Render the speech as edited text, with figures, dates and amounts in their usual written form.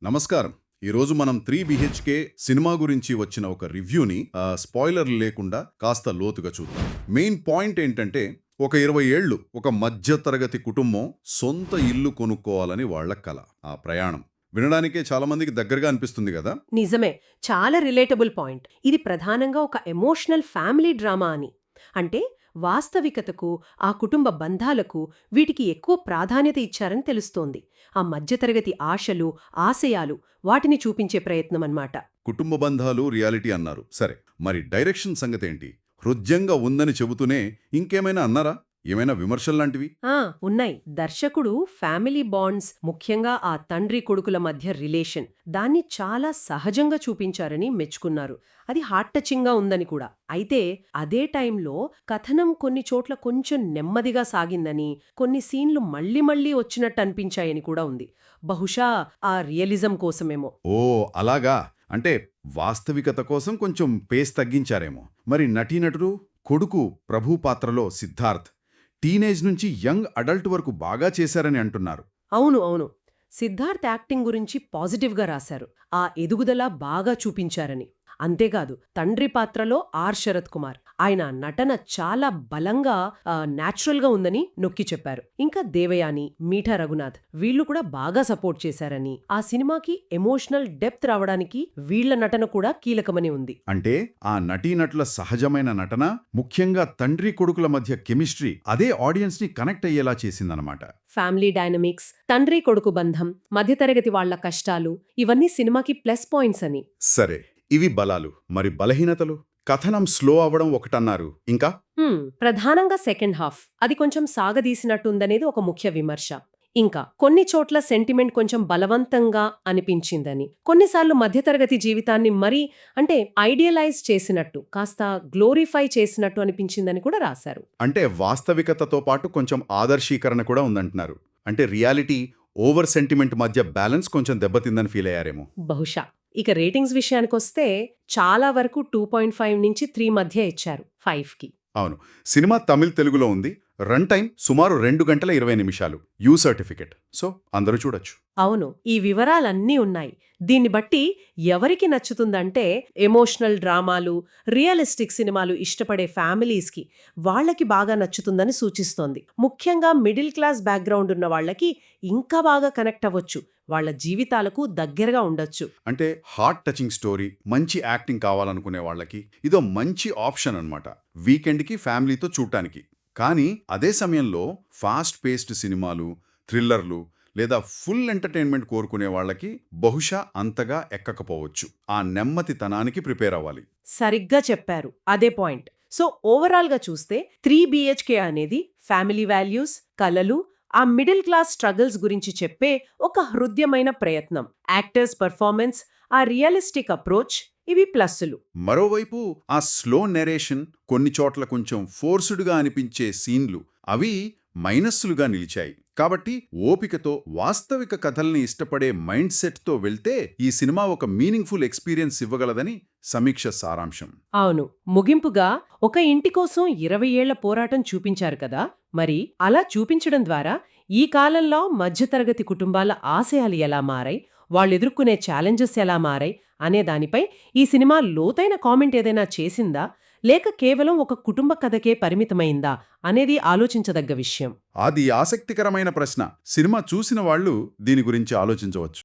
నమస్కారం. ఈరోజు మనం 3 BHK సినిమా గురించి వచ్చిన ఒక రివ్యూని స్పాయిలర్లు లేకుండా కాస్త లోతుగా చూద్దాం. మెయిన్ పాయింట్ ఏంటంటే, ఒక 20 ఏళ్ళు ఒక మధ్యతరగతి కుటుంబం సొంత ఇల్లు కొనుక్కోవాలని వాళ్ళ కల. ఆ ప్రయాణం వినడానికే చాలా మందికి దగ్గరగా అనిపిస్తుంది కదా. నిజమే. చాలా రిలేటబుల్ పాయింట్. ఇది ప్రధానంగా ఒక ఎమోషనల్ ఫ్యామిలీ డ్రామా అని. అంటే వాస్తవికతకు, ఆ కుటుంబ బంధాలకు వీటికి ఎక్కువ ప్రాధాన్యత ఇచ్చారని తెలుస్తోంది. ఆ మధ్యతరగతి ఆశలు, ఆశయాలు వాటిని చూపించే ప్రయత్నమన్నమాట. కుటుంబ బంధాలు రియాలిటీ అన్నారు, సరే. మరి డైరెక్షన్ సంగతేంటి? హృద్యంగా ఉందని చెబుతూనే ఇంకేమైనా అన్నారా? ఏమైనా విమర్శల్లాంటివి? ఉన్నాయి. దర్శకుడు ఫ్యామిలీ బాండ్స్, ముఖ్యంగా ఆ తండ్రి కొడుకుల మధ్య రిలేషన్, దాన్ని చాలా సహజంగా చూపించారని మెచ్చుకున్నారు. అది హార్ట్ టచింగ్గా ఉందని కూడా. అయితే అదే టైంలో కథనం కొన్ని చోట్ల కొంచెం నెమ్మదిగా సాగిందని, కొన్ని సీన్లు మళ్ళీ మళ్ళీ వచ్చినట్టు అనిపించాయని కూడా ఉంది. బహుశా ఆ రియలిజం కోసమేమో. ఓ, అలాగా. అంటే వాస్తవికత కోసం కొంచెం పేస్ తగ్గించారేమో. మరి నటీనటుడు కొడుకు ప్రభు పాత్రలో సిద్ధార్థ్ టీనేజ్ నుంచి యంగ్ అడల్ట్ వరకు బాగా చేశారని అంటున్నారు. అవును. సిద్ధార్థ్ యాక్టింగ్ గురించి పాజిటివ్గా రాశారు. ఆ ఎదుగుదల బాగా చూపించారని. అంతేకాదు, తండ్రి పాత్రలో శరత్ కుమార్, ఆయన నటన చాలా బలంగా న్యాచురల్గా ఉందని నొక్కి చెప్పారు. ఇంకా దేవయాని, మీఠా రఘునాథ్ వీళ్లు కూడా బాగా సపోర్ట్ చేశారని, ఆ సినిమాకి ఎమోషనల్ డెప్త్ రావడానికి వీళ్ల నటన కూడా కీలకమని ఉంది. అంటే ఆ నటీనటుల సహజమైన నటన, ముఖ్యంగా తండ్రి కొడుకుల మధ్య కెమిస్ట్రీ, అదే ఆడియన్స్ ని కనెక్ట్ అయ్యేలా చేసిందనమాట. ఫ్యామిలీ డైనమిక్స్, తండ్రి కొడుకు బంధం, మధ్యతరగతి వాళ్ల కష్టాలు, ఇవన్నీ సినిమాకి ప్లస్ పాయింట్స్ అని. సరే, ఇవి బలాలు. మరి బలహీనతలు? కథనం స్లో అవ్వడం ఒకటన్నారు, ఇంకా ప్రధానంగా సెకండ్ హాఫ్ అది కొంచెం సాగదీసినట్టుందనేది ఒక ముఖ్య విమర్శ. ఇంకా కొన్ని చోట్ల సెంటిమెంట్ కొంచెం బలవంతంగా అనిపించిందని, కొన్నిసార్లు మధ్యతరగతి జీవితాన్ని మరీ ఐడియలైజ్ చేసినట్టు, కాస్త గ్లోరిఫై చేసినట్టు అనిపించిందని కూడా రాశారు. అంటే వాస్తవికతతో పాటు కొంచెం ఆదర్శీకరణ కూడా ఉందంటున్నారు. అంటే రియాలిటీ, ఓవర్ సెంటిమెంట్ మధ్య బ్యాలెన్స్ కొంచెం దెబ్బతిందని ఫీల్ అయ్యారేమో. బహుశా. ఇక రేటింగ్స్ విషయానికొస్తే చాలా వరకు 2.5 నుంచి 3 మధ్య ఇచ్చారు 5కి. అవును, సినిమా తమిళ్ తెలుగులో ఉంది. రన్ టైం సుమారు 2 గంటల 20 నిమిషాలు. You certificate. సో అందరూ చూడొచ్చు. అవును, ఈ వివరాలన్నీ ఉన్నాయి. దీన్ని బట్టి ఎవరికి నచ్చుతుందంటే, ఎమోషనల్ డ్రామాలు, రియలిస్టిక్ సినిమాలు ఇష్టపడే ఫ్యామిలీస్కి వాళ్లకి బాగా నచ్చుతుందని సూచిస్తోంది. ముఖ్యంగా మిడిల్ క్లాస్ బ్యాక్గ్రౌండ్ ఉన్న వాళ్లకి ఇంకా బాగా కనెక్ట్ అవ్వచ్చు, వాళ్ల జీవితాలకు దగ్గరగా ఉండొచ్చు. అంటే హార్ట్ టచింగ్ స్టోరీ, మంచి యాక్టింగ్ కావాలనుకునే వాళ్ళకి ఇదో మంచి ఆప్షన్ అన్నమాట, వీకెండ్కి ఫ్యామిలీతో చూడటానికి. కానీ అదే సమయంలో ఫాస్ట్ పేస్డ్ సినిమాలు, థ్రిల్లర్లు లేదా ఫుల్ ఎంటర్టైన్మెంట్ కోరుకునే వాళ్ళకి బహుశా అంతగా ఎక్కకపోవచ్చు. ఆ నెమ్మదితనానికి ప్రిపేర్ అవ్వాలి. సరిగ్గా చెప్పారు, అదే పాయింట్. సో ఓవరాల్గా చూస్తే 3 BHK అనేది ఫ్యామిలీ వాల్యూస్, కలలు, ఆ మిడిల్ క్లాస్ స్ట్రగుల్స్ గురించి చెప్పే ఒక హృద్యమైన ప్రయత్నం. యాక్టర్స్ పర్ఫార్మెన్స్, ఆ రియలిస్టిక్ అప్రోచ్, ఇవి ప్లస్సులు. మరోవైపు ఆ స్లో నెరేషన్, కొన్ని చోట్ల కొంచెం ఫోర్స్డ్గా అనిపించే సీన్లు, అవి మైనస్లుగా నిలిచాయి. కాబట్టి ఓపికతో వాస్తవిక కథల్ని ఇష్టపడే మైండ్ సెట్తో వెళ్తే ఈ సినిమా ఒక మీనింగ్ఫుల్ ఎక్స్పీరియన్స్ ఇవ్వగలదని సమీక్ష సారాంశం. అవును, ముగింపుగా ఒక ఇంటి కోసం 20 ఏళ్ల పోరాటం చూపించారు కదా. మరి అలా చూపించడం ద్వారా ఈ కాలంలో మధ్యతరగతి కుటుంబాల ఆశయాలు ఎలా మారాయి, వాళ్ళెదుర్కొనే ఛాలెంజెస్ ఎలా మారాయి అనే దానిపై ఈ సినిమా లోతైన కామెంట్ ఏదైనా చేసిందా, లేక కేవలం ఒక కుటుంబ కథకే పరిమితమైందా అనేది ఆలోచించదగ్గ విషయం. అది ఆసక్తికరమైన ప్రశ్న. సినిమా చూసిన వాళ్ళు దీని గురించి ఆలోచించవచ్చు.